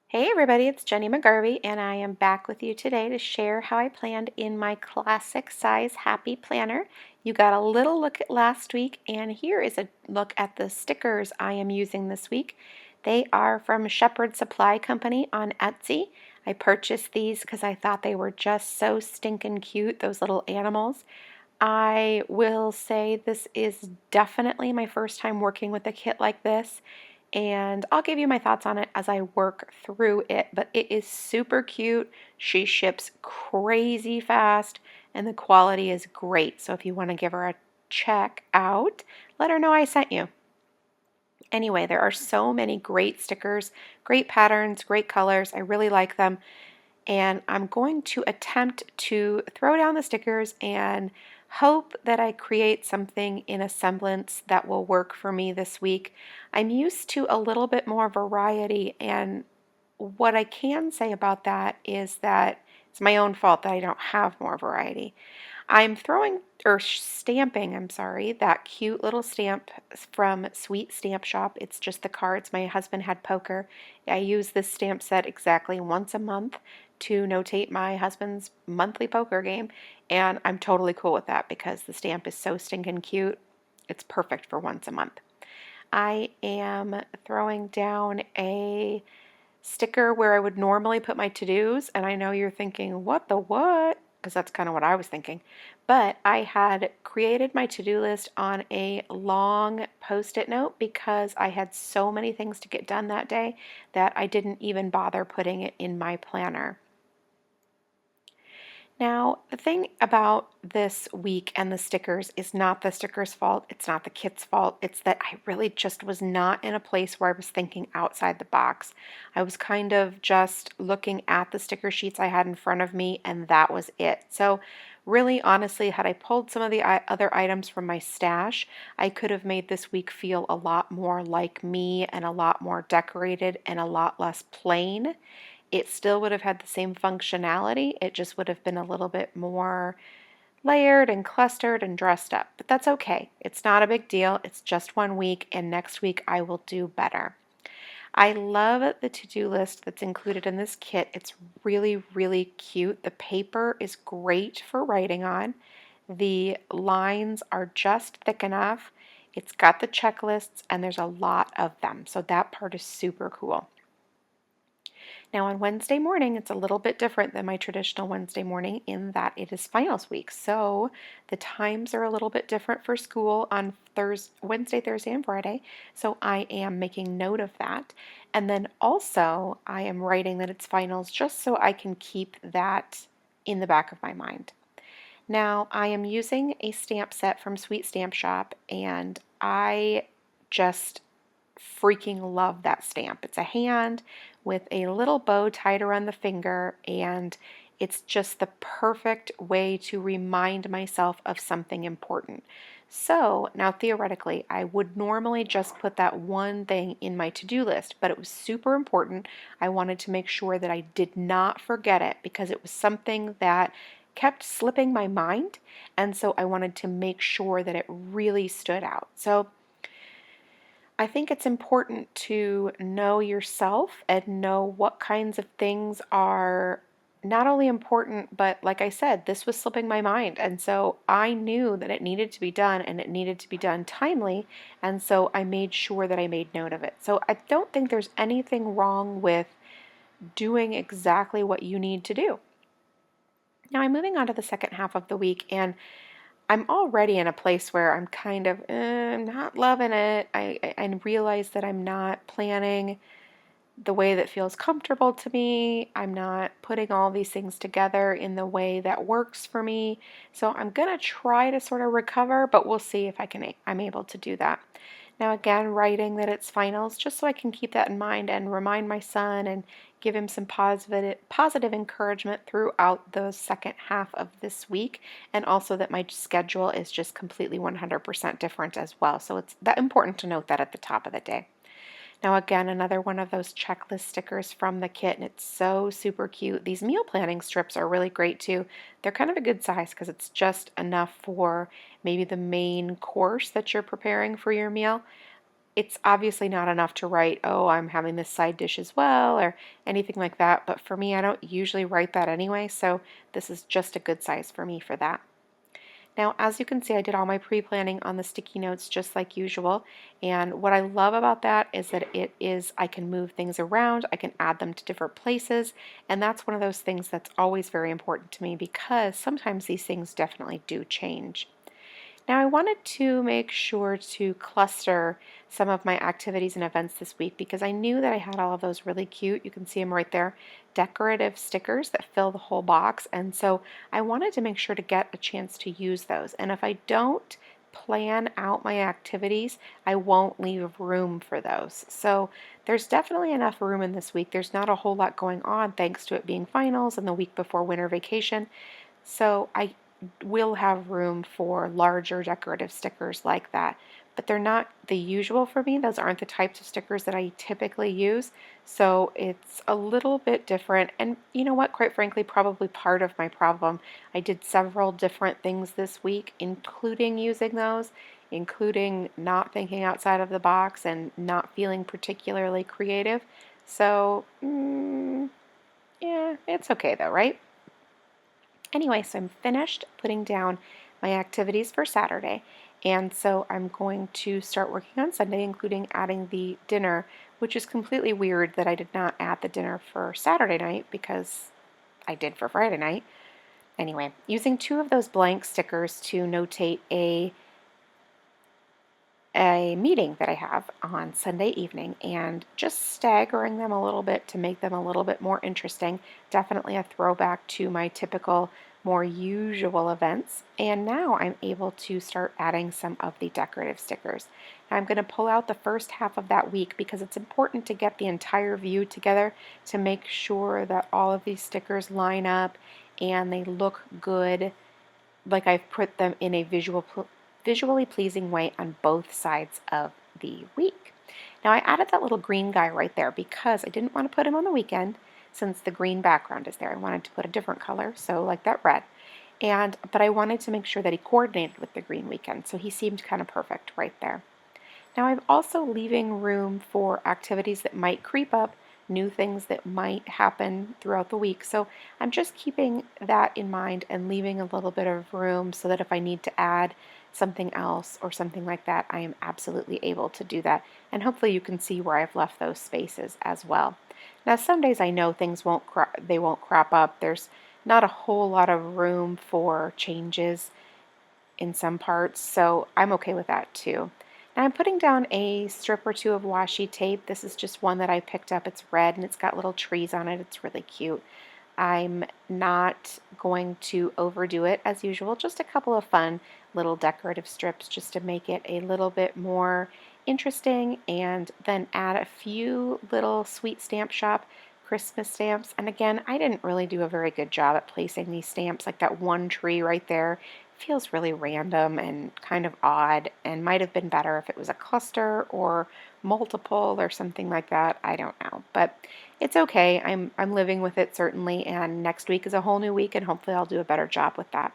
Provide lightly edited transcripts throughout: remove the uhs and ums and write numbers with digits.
Hey everybody, it's Jenny McGarvey, and I am back with you today to share how I planned in my classic size Happy Planner. You got a little look at last week, and here is a look at the stickers I am using this week. They are from Shepherd Supply Company on Etsy. I purchased these because I thought they were just so stinking cute, those little animals. I will say this is definitely my first time working with a kit like this, and I'll give you my thoughts on it as I work through it, but it is super cute. She ships crazy fast, and the quality is great. So if you want to give her a check out, let her know I sent you. Anyway, there are so many great stickers, great patterns, great colors. I really like them, and I'm going to attempt to throw down the stickers and hope that I create something in a semblance that will work for me this week. I'm used to a little bit more variety, and what I can say about that is that it's my own fault that I don't have more variety. I'm throwing or stamping, I'm sorry, that cute little stamp from Sweet Stamp Shop. It's just the cards. My husband had poker. I use this stamp set exactly once a month to notate my husband's monthly poker game, and I'm totally cool with that because the stamp is so stinking cute. It's perfect for once a month. I am throwing down a sticker where I would normally put my to-dos, and I know you're thinking, what the what? Because that's kind of what I was thinking. But I had created my to-do list on a long post-it note because I had so many things to get done that day that I didn't even bother putting it in my planner. Now, the thing about this week and the stickers is not the stickers' fault. It's not the kit's fault. It's that I really just was not in a place where I was thinking outside the box. I was kind of just looking at the sticker sheets I had in front of me, and that was it. So, really, honestly, had I pulled some of the other items from my stash, I could have made this week feel a lot more like me and a lot more decorated and a lot less plain. It still would have had the same functionality. It just would have been a little bit more layered and clustered and dressed up. But that's okay. It's not a big deal. It's just one week, and next week I will do better. I love the to-do list that's included in this kit. It's really, really cute. The paper is great for writing on. The lines are just thick enough. It's got the checklists, and there's a lot of them. So that part is super cool. Now, on Wednesday morning, it's a little bit different than my traditional Wednesday morning in that it is finals week. So the times are a little bit different for school on Wednesday, Thursday, and Friday. So I am making note of that. And then also, I am writing that it's finals just so I can keep that in the back of my mind. Now, I am using a stamp set from Sweet Stamp Shop, and I just freaking love that stamp. It's a hand with a little bow tied around the finger, and it's just the perfect way to remind myself of something important. So now theoretically, I would normally just put that one thing in my to-do list, but it was super important. I wanted to make sure that I did not forget it because it was something that kept slipping my mind, and so I wanted to make sure that it really stood out. So I think it's important to know yourself and know what kinds of things are not only important, but like I said, this was slipping my mind. And so I knew that it needed to be done and it needed to be done timely. And so I made sure that I made note of it. So I don't think there's anything wrong with doing exactly what you need to do. Now I'm moving on to the second half of the week, and I'm already in a place where I'm kind of not loving it. I realize that I'm not planning the way that feels comfortable to me. I'm not putting all these things together in the way that works for me. So I'm going to try to sort of recover, but we'll see if I'm able to do that. Now again, writing that it's finals just so I can keep that in mind and remind my son and give him some positive encouragement throughout the second half of this week, and also that my schedule is just completely 100% different as well. So it's that important to note that at the top of the day. Now again, another one of those checklist stickers from the kit, and it's so super cute. These meal planning strips are really great too. They're kind of a good size because it's just enough for maybe the main course that you're preparing for your meal. it's obviously not enough to write, oh, I'm having this side dish as well, or anything like that. But for me, I don't usually write that anyway, so this is just a good size for me for that. Now, as you can see, I did all my pre-planning on the sticky notes just like usual. And what I love about that is that I can move things around, I can add them to different places. And that's one of those things that's always very important to me because sometimes these things definitely do change. Now, I wanted to make sure to cluster some of my activities and events this week because I knew that I had all of those really cute, you can see them right there, decorative stickers that fill the whole box. And so I wanted to make sure to get a chance to use those. And if I don't plan out my activities, I won't leave room for those. So there's definitely enough room in this week. There's not a whole lot going on thanks to it being finals and the week before winter vacation. So I will have room for larger decorative stickers like that. But they're not the usual for me. Those aren't the types of stickers that I typically use. So it's a little bit different. And you know what? Quite frankly, probably part of my problem. I did several different things this week, including using those, including not thinking outside of the box and not feeling particularly creative. So, yeah, it's okay though, right? Anyway, so I'm finished putting down my activities for Saturday, and so I'm going to start working on Sunday, including adding the dinner, which is completely weird that I did not add the dinner for Saturday night because I did for Friday night. Anyway, using two of those blank stickers to notate a meeting that I have on Sunday evening and just staggering them a little bit to make them a little bit more interesting. Definitely a throwback to my typical, more usual events. And now I'm able to start adding some of the decorative stickers. Now I'm going to pull out the first half of that week because it's important to get the entire view together to make sure that all of these stickers line up and they look good, like I've put them in a visually pleasing way on both sides of the week. Now I added that little green guy right there because I didn't want to put him on the weekend since the green background is there. I wanted to put a different color, so like that red. But I wanted to make sure that he coordinated with the green weekend, so he seemed kind of perfect right there. Now I'm also leaving room for activities that might creep up, new things that might happen throughout the week. So I'm just keeping that in mind and leaving a little bit of room so that if I need to add something else or something like that, I am absolutely able to do that. And hopefully you can see where I've left those spaces as well. Now some days I know things won't crop up. There's not a whole lot of room for changes in some parts, so I'm okay with that too. Now I'm putting down a strip or two of washi tape. This is just one that I picked up. It's red and it's got little trees on it. It's really cute. I'm not going to overdo it as usual, just a couple of fun little decorative strips just to make it a little bit more interesting, and then add a few little Sweet Stamp Shop Christmas stamps. And again, I didn't really do a very good job at placing these stamps, like that one tree right there feels really random and kind of odd and might have been better if it was a cluster or multiple or something like that. I don't know, but it's okay. I'm living with it certainly, and next week is a whole new week and hopefully I'll do a better job with that.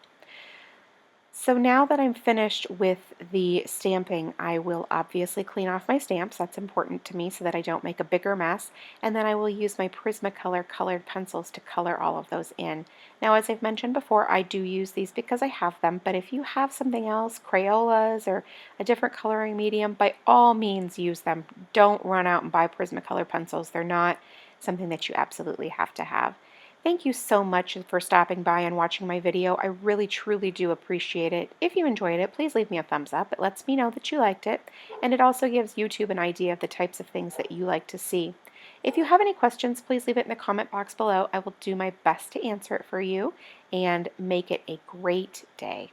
So now that I'm finished with the stamping, I will obviously clean off my stamps. That's important to me so that I don't make a bigger mess. And then I will use my Prismacolor colored pencils to color all of those in. Now, as I've mentioned before, I do use these because I have them, but if you have something else, Crayolas or a different coloring medium, by all means use them. Don't run out and buy Prismacolor pencils. They're not something that you absolutely have to have. Thank you so much for stopping by and watching my video. I really truly do appreciate it. If you enjoyed it, please leave me a thumbs up. It lets me know that you liked it, and it also gives YouTube an idea of the types of things that you like to see. If you have any questions, please leave it in the comment box below. I will do my best to answer it for you, and make it a great day.